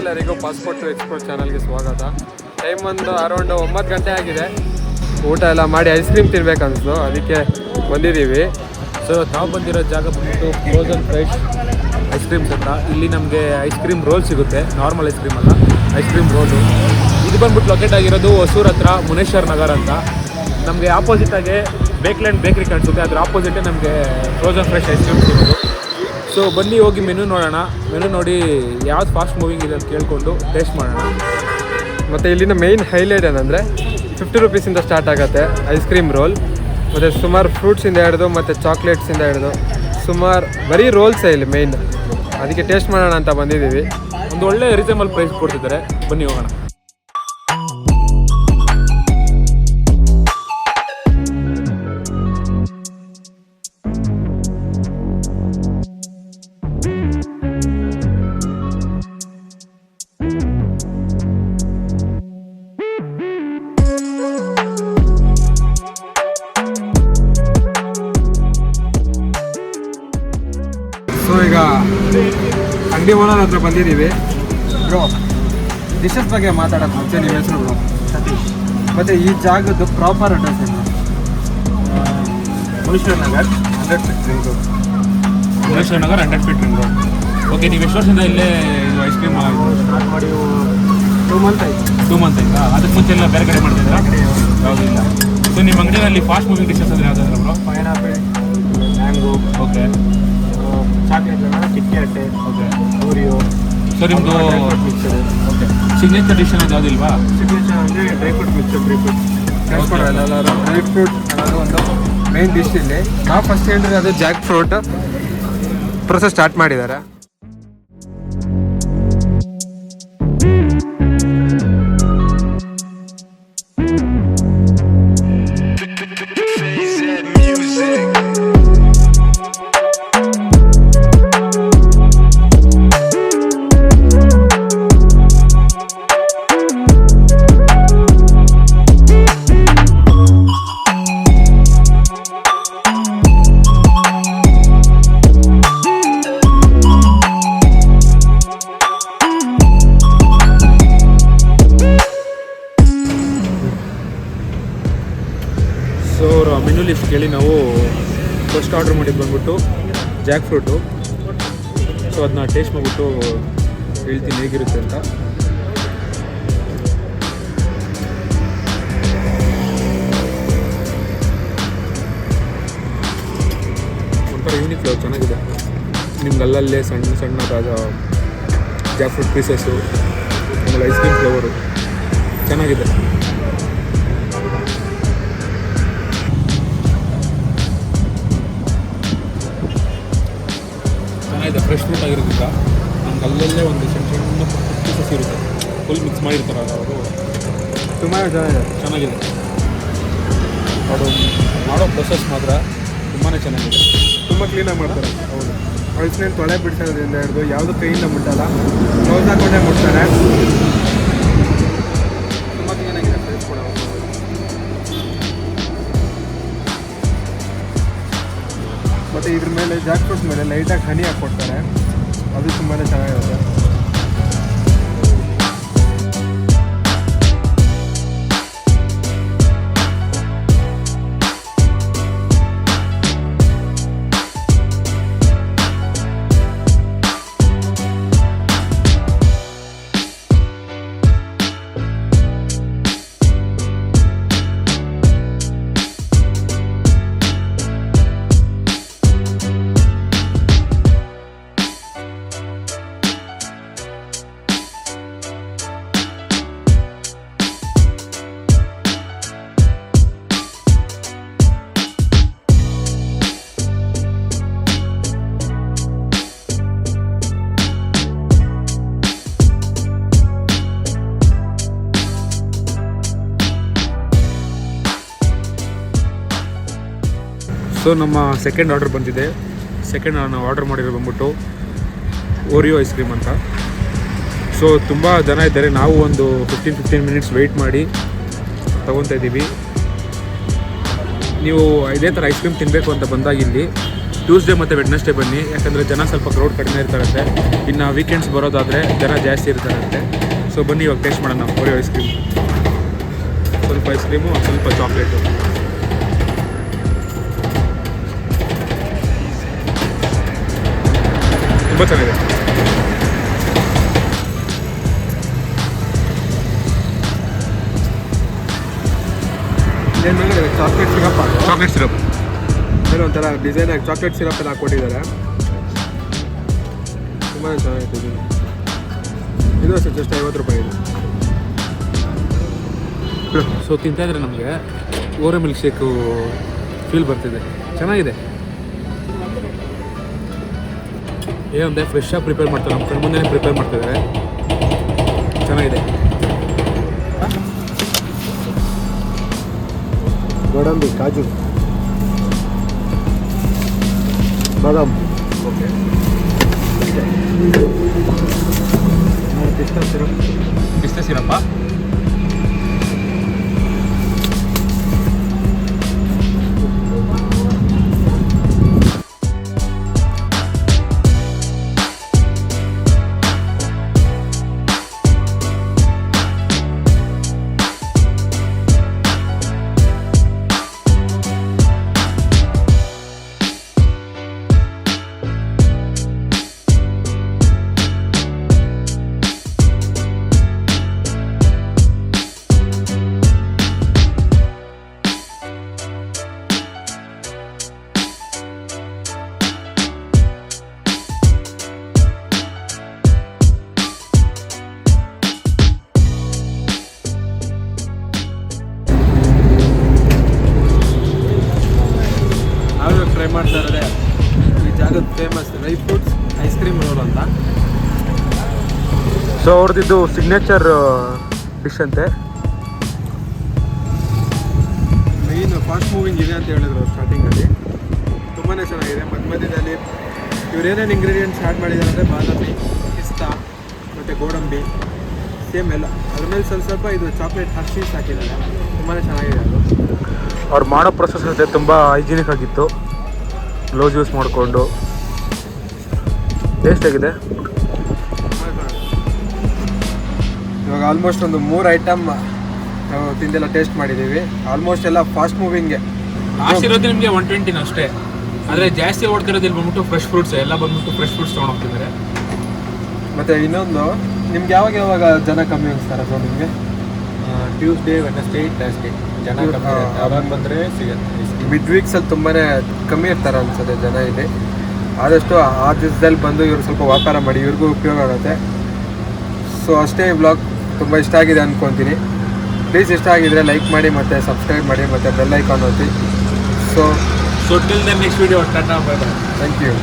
ಎಲ್ಲರಿಗೂ passport export ಚಾನಲ್ಗೆ ಸ್ವಾಗತ. ಟೈಮ್ ಒಂದು ಅರೌಂಡ್ 9 ಗಂಟೆ ಆಗಿದೆ. ಊಟ ಎಲ್ಲ ಮಾಡಿ ಐಸ್ ಕ್ರೀಮ್ ತಿನ್ಬೇಕನ್ನಿಸ್ತು, ಅದಕ್ಕೆ ಬಂದಿದ್ದೀವಿ. ಸೊ ನಾವು ಬಂದಿರೋ ಜಾಗ ಬಂದ್ಬಿಟ್ಟು ಫ್ರೋಝನ್ ಫ್ರೆಶ್ ಐಸ್ ಕ್ರೀಮ್ಸ್ ಅಂತ. ಇಲ್ಲಿ ನಮಗೆ ಐಸ್ ಕ್ರೀಮ್ ರೋಲ್ ಸಿಗುತ್ತೆ, ನಾರ್ಮಲ್ ಐಸ್ ಕ್ರೀಮ್ ಅಲ್ಲ, ಐಸ್ ಕ್ರೀಮ್ ರೋಲು. ಇದು ಬಂದ್ಬಿಟ್ಟು ಲೊಕೇಟ್ ಆಗಿರೋದು ಹೊಸೂರು ಹತ್ರ ಮುನೇಶ್ವರ್ ನಗರ್ ಅಂತ. ನಮಗೆ ಆಪೋಸಿಟಾಗೆ ಬೇಕ್ಲ್ಯಾಂಡ್ ಬೇಕ್ರಿ ಕಾಣಿಸುತ್ತೆ, ಅದ್ರ ಆಪೋಸಿಟೇ ನಮಗೆ ಫ್ರೋಝನ್ ಫ್ರೆಶ್ ಐಸ್ ಕ್ರೀಮ್ ಸಿಗೋದು. ಸೊ ಬನ್ನಿ ಹೋಗಿ ಮೆನು ನೋಡೋಣ. ಮೆನು ನೋಡಿ ಯಾವ್ದು ಫಾಸ್ಟ್ ಮೂವಿಂಗ್ ಇದೆ ಅಂತ ಕೇಳಿಕೊಂಡು ಟೇಸ್ಟ್ ಮಾಡೋಣ. ಮತ್ತು ಇಲ್ಲಿನ ಮೇಯ್ನ್ ಹೈಲೈಟ್ ಏನಂದರೆ 50 ರೂಪೀಸಿಂದ ಸ್ಟಾರ್ಟ್ ಆಗುತ್ತೆ ಐಸ್ ಕ್ರೀಮ್ ರೋಲ್. ಮತ್ತು ಸುಮಾರು ಫ್ರೂಟ್ಸಿಂದ ಹಿಡಿದು ಮತ್ತು ಚಾಕ್ಲೇಟ್ಸಿಂದ ಹಿಡಿದು ಸುಮಾರು ಬರೀ ರೋಲ್ಸೇ ಇಲ್ಲಿ ಮೇಯ್ನ್. ಅದಕ್ಕೆ ಟೇಸ್ಟ್ ಮಾಡೋಣ ಅಂತ ಬಂದಿದ್ದೀವಿ. ಒಂದು ಒಳ್ಳೆ ರೀಸನಬಲ್ ಪ್ರೈಸ್ ಕೊಡ್ತಿದ್ದಾರೆ, ಬನ್ನಿ ಹೋಗೋಣ. ಸೊ ಈಗ ಅಂಗಡಿ ಓನರ್ ಹತ್ರ ಬಂದಿದ್ದೀವಿ. ಬ್ರೋ, ಡಿಶಸ್ ಬಗ್ಗೆ ಮಾತಾಡೋದು ಮುಂಚೆ ನಿಮ್ಮ ಹೆಸರು ಬ್ರೋ? ಸತೀಶ್. ಮತ್ತು ಈ ಜಾಗದ್ದು ಪ್ರಾಪರ್ ಅಡ್ರೆಸ್ ಏನು? Muneshwar Nagar 100 feet ring road. Muneshwar Nagar 100 feet ring road. Okay, ನೀವು ಎಷ್ಟು ವರ್ಷದಿಂದ ಇಲ್ಲೇ ಇದು ಐಸ್ ಕ್ರೀಮ್ ಸ್ಟಾರ್ಟ್ ಮಾಡಿ 2 ಮಂತ್ ಆಯಿತು. 2 ಮಂತ್ ಆಯ್ತಾ? ಅದಕ್ಕೆ ಮುಂಚೆ ಎಲ್ಲ ಬೇರೆ ಕಡೆ ಮಾಡ್ತಿದ್ದೀರಾ? ಯಾವುದಿಲ್ಲ. ಸೊ ನಿಮ್ಮ ಅಂಗಡಿಯಲ್ಲಿ ಫಾಸ್ಟ್ ಮೂವಿಂಗ್ ಡಿಶಸ್ ಅಂದರೆ ಯಾವುದಾದ್ರು bro? Pineapple, mango, okay, chocolate, KitKat, okay, Oreo. So ನಿಮ್ಮದು ಮಿಕ್ಸರ್. ಓಕೆ, ಸಿಗ್ನೇಚರ್ ಡಿಶ್ ಅನ್ನೋದು ಯಾವುದಿಲ್ವಾ? ಸಿಗ್ನೇಚರ್ ಅಂದರೆ dry fruit mixer. Dry fruit ಕೇಳಿಸ್ಕೊಡಲ್ಲ ಎಲ್ಲರೂ. ಡ್ರೈ ಫ್ರೂಟ್ ಅನ್ನೋದು ಒಂದು ಮೇನ್ ಡಿಶ್ ಇಲ್ಲಿ. ನಾವು ಫಸ್ಟ್ ಹೇಳಿದ್ರೆ ಅದು ಜಾಕ್ ಫ್ರೂಟ್ ಪ್ರೊಸೆಸ್ ಸ್ಟಾರ್ಟ್ ಮಾಡಿದ್ದಾರೆ. ಸೊ ಮೆನು ಲಿಸ್ಟ್ ಕೇಳಿ ನಾವು ಫಸ್ಟ್ ಆರ್ಡ್ರ್ ಮಾಡಿದ್ದು ಬಂದ್ಬಿಟ್ಟು ಜಾಕ್ ಫ್ರೂಟು. ಸೊ ಅದನ್ನ ಟೇಸ್ಟ್ ಮಾಡಿಬಿಟ್ಟು ಹೇಳ್ತೀನಿ ಹೇಗಿರುತ್ತೆ ಅಂತ. ಒಂಥರ ಯೂನಿಕ್ ಫ್ಲೇವರ್, ಚೆನ್ನಾಗಿದೆ. ನಿಮ್ಗೆ ಅಲ್ಲಲ್ಲೇ ಸಣ್ಣ ಸಣ್ಣದಾದ ಜಾಕ್ ಫ್ರೂಟ್ ಪೀಸಸ್ಸು, ಆಮೇಲೆ ಐಸ್ ಕ್ರೀಮ್ ಫ್ಲೇವರು ಚೆನ್ನಾಗಿದೆ. ಚೆನ್ನಾಗಿದೆ. ಫ್ರೆಶ್ ಫ್ರೂಟ್ ಆಗಿರೋದ್ರಿಂದ ನಮ್ಗೆ ಅಲ್ಲಲ್ಲೇ ಒಂದು ಸಣ್ಣ ಸಣ್ಣ ಪೀಸಸ್ ಇರುತ್ತೆ, ಫುಲ್ ಮಿಕ್ಸ್ ಮಾಡಿರ್ತಾರಲ್ಲ ಅವರು. ತುಂಬ ಚೆನ್ನಾಗಿದೆ. ಅವರು ಮಾಡೋ ಪ್ರೊಸೆಸ್ ಮಾತ್ರ ತುಂಬಾ ಚೆನ್ನಾಗಿದೆ. ತುಂಬ ಕ್ಲೀನಾಗಿ ಮಾಡ್ತಾರೆ. ಹೌದು, ಐಸ್ನೇನು ತೊಳೆ ಬಿಡ್ಸೋದ್ರಿಂದ ಹಿಡಿದು ಯಾವುದು ಕೈಯಿಂದ ಮುಟ್ಟಲ್ಲ, ಕ್ಲೋಸ್ ಹಾಕೊಂಡೇ ಮುಟ್ತಾರೆ. ತುಂಬ ಕ್ಲೀನಾಗಿದೆ ಫ್ರೆಶ್ ಕೂಡ. ಮತ್ತು ಇದ್ರ ಮೇಲೆ ಜಾಕ್ ಫ್ರೂಟ್ ಮೇಲೆ ಲೈಟಾಗಿ ಹನಿ ಹಾಕ್ಕೊಡ್ತಾರೆ, ಅದು ತುಂಬಾ ಚೆನ್ನಾಗಿರುತ್ತೆ. ಸೊ ನಮ್ಮ ಸೆಕೆಂಡ್ ಆರ್ಡರ್ ಬಂದಿದೆ. ಸೆಕೆಂಡ್ ನಾನು ಆರ್ಡರ್ ಮಾಡಿರೋ ಬಂದ್ಬಿಟ್ಟು ಓರಿಯೋ ಐಸ್ ಕ್ರೀಮ್ ಅಂತ. ಸೊ ತುಂಬ ಜನ ಇದ್ದಾರೆ, ನಾವು ಒಂದು 15 ಮಿನಿಟ್ಸ್ ವೆಯ್ಟ್ ಮಾಡಿ ತೊಗೊತಾ ಇದ್ದೀವಿ. ನೀವು ಇದೇ ಥರ ಐಸ್ ಕ್ರೀಮ್ ತಿನ್ನಬೇಕು ಅಂತ ಬಂದಾಗ ಇಲ್ಲಿ ಟ್ಯೂಸ್ಡೇ ಮತ್ತು ವೆಡ್ನೆಸ್ಡೇ ಬನ್ನಿ, ಯಾಕಂದರೆ ಜನ ಸ್ವಲ್ಪ ಕ್ರೌಡ್ ಕಡಿಮೆ ಇರ್ತಾರಂತೆ. ಇನ್ನು ವೀಕೆಂಡ್ಸ್ ಬರೋದಾದರೆ ಜನ ಜಾಸ್ತಿ ಇರ್ತಾರಂತೆ. ಸೊ ಬನ್ನಿ ಇವಾಗ ಟೇಸ್ಟ್ ಮಾಡೋಣ ಓರಿಯೋ ಐಸ್ ಕ್ರೀಮ್. ಸ್ವಲ್ಪ ಐಸ್ ಕ್ರೀಮು, ಸ್ವಲ್ಪ ಚಾಕ್ಲೇಟು. ತುಂಬ ಚೆನ್ನಾಗಿದೆ. ಏನು ಮೇಲೆ ಚಾಕ್ಲೇಟ್ ಸಿರಪ್ ಚಾಕ್ಲೇಟ್ ಸಿರಪ್ ಮೇಲೆ ಒಂಥರ ಡಿಸೈನಾಗಿ ಚಾಕ್ಲೇಟ್ ಸಿರಪ್ ಎಲ್ಲ ಹಾಕ್ಕೊಟ್ಟಿದ್ದಾರೆ. ತುಂಬಾ ಚೆನ್ನಾಗಿತ್ತು ಇದು ಅಷ್ಟೇ, ಜಸ್ಟ್ 50 ರೂಪಾಯಿ ಇದು. ಸೊ ತಿಂತಾಯಿದ್ರೆ ನಮಗೆ ಓರಿಯೋ ಮಿಲ್ಕ್ ಶೇಕು ಫೀಲ್ ಬರ್ತಿದೆ, ಚೆನ್ನಾಗಿದೆ. ಏನಂದರೆ ಫ್ರೆಶ್ಶಾಗಿ ಪ್ರಿಪೇರ್ ಮಾಡ್ತಾರೆ, ನಮ್ಮ ಕಣ್ಣು ಮುಂದೆನೇ ಪ್ರಿಪೇರ್ ಮಾಡ್ತಿದ್ದಾರೆ, ಚೆನ್ನಾಗಿದೆ. ಗೋಡಂಬಿ, ಕಾಜು, ಬಾದಾಮ್, ಓಕೆ, ಪಿಸ್ತಾ ಸಿರಪ್. ಪಿಸ್ತಾ ಸಿರಪ್ಪಾ? ಟ್ರೈ ಮಾಡ್ತಾ ಇರೋದೆ ಈ ಜಾಗದ famous dry fruits ice cream roll ಅಂತ. ಸೊ ಅವ್ರದ್ದು ಸಿಗ್ನೇಚರ್ ಡಿಶ್ ಅಂತೆ. ಮೈನ್ ಫಾಸ್ಟ್ ಮೂವಿಂಗ್ ಇದೆ ಅಂತ ಹೇಳಿದ್ರು ಸ್ಟಾರ್ಟಿಂಗಲ್ಲಿ. ತುಂಬಾ ಚೆನ್ನಾಗಿದೆ. ಮಧ್ಯದಲ್ಲಿ ಇವ್ರು ಏನೇನು ಇಂಗ್ರೀಡಿಯೆಂಟ್ಸ್ ಆ್ಯಡ್ ಮಾಡಿದ್ದಾರೆ ಅಂದರೆ ಬಾದಾಮಿ, ಪಿಸ್ತಾ ಮತ್ತು ಗೋಡಂಬಿ ಸೇಮ್ ಎಲ್ಲ. ಅದ್ರ ಮೇಲೆ ಸ್ವಲ್ಪ ಇದು ಚಾಕ್ಲೇಟ್ ಹರ್ಷೀಸ್ ಹಾಕಿದ್ದಾರೆ. ತುಂಬಾ ಚೆನ್ನಾಗಿದೆ ಅದು. ಅವ್ರು ಮಾಡೋ ಪ್ರೊಸೆಸ್ ಜೊತೆ ತುಂಬ ಹೈಜಿನಿಕ್ ಆಗಿತ್ತು, ಗ್ಲೋಸ್ ಯೂಸ್ ಮಾಡಿಕೊಂಡು. ಟೇಸ್ಟ್ ಆಗಿದೆ. ಇವಾಗ ಆಲ್ಮೋಸ್ಟ್ ಒಂದು 3 ಐಟಮ್ ನಾವು ತಿಂದೆಲ್ಲ ಟೇಸ್ಟ್ ಮಾಡಿದ್ದೀವಿ. ಆಲ್ಮೋಸ್ಟ್ ಎಲ್ಲ ಫಾಸ್ಟ್ ಮೂವಿಂಗ್ಗೆ. ಲಾಸ್ಟ್ ಇರೋದು ನಿಮಗೆ 120 ಅಷ್ಟೇ, ಆದರೆ ಜಾಸ್ತಿ ಓಡ್ತಿರೋದು ಇಲ್ಲಿ ಬಂದ್ಬಿಟ್ಟು ಫ್ರೆಶ್ ಫ್ರೂಟ್ಸ್ ಎಲ್ಲ ಬಂದ್ಬಿಟ್ಟು ಫ್ರೆಶ್ ಫ್ರೂಟ್ಸ್ ತೊಗೊಂಡು ಹೋಗ್ತಿದ್ದಾರೆ. ಮತ್ತು ಇನ್ನೊಂದು ನಿಮ್ಗೆ ಯಾವಾಗ ಜನ ಕಮ್ಮಿ ಅನಿಸ್ತಾರೆ ಸೊ ನಿಮಗೆ? ಟ್ಯೂಸ್ಡೇ, ವೆಡ್ನೆಸ್ಡೇ, ಥರ್ಸ್ಡೇ ಜನ ಕಮ್ಮಿ ಇರುತ್ತೆ. ಅವಾಗ ಬಂದರೆ ಸಿಗುತ್ತೆ. ಮಿಡ್ ವೀಕ್ಸಲ್ಲಿ ತುಂಬಾ ಕಮ್ಮಿ ಇರ್ತಾರೆ ಅನ್ಸುತ್ತೆ ಜನ ಇಲ್ಲಿ. ಆದಷ್ಟು ಆ ದಿವಸದಲ್ಲಿ ಬಂದು ಇವ್ರು ಸ್ವಲ್ಪ ವ್ಯಾಪಾರ ಮಾಡಿ, ಇವ್ರಿಗೂ ಉಪಯೋಗ ಆಗುತ್ತೆ. ಸೊ ಅಷ್ಟೇ. ಈ ವ್ಲಾಗ್ ತುಂಬ ಇಷ್ಟ ಆಗಿದೆ ಅಂದ್ಕೊತೀನಿ. ಪ್ಲೀಸ್ ಇಷ್ಟ ಆಗಿದ್ರೆ ಲೈಕ್ ಮಾಡಿ ಮತ್ತು ಸಬ್ಸ್ಕ್ರೈಬ್ ಮಾಡಿ ಮತ್ತು ಬೆಲ್ ಐಕಾನ್ ಒತ್ತಿ. So till the next video. Tata, bye bye. Thank you.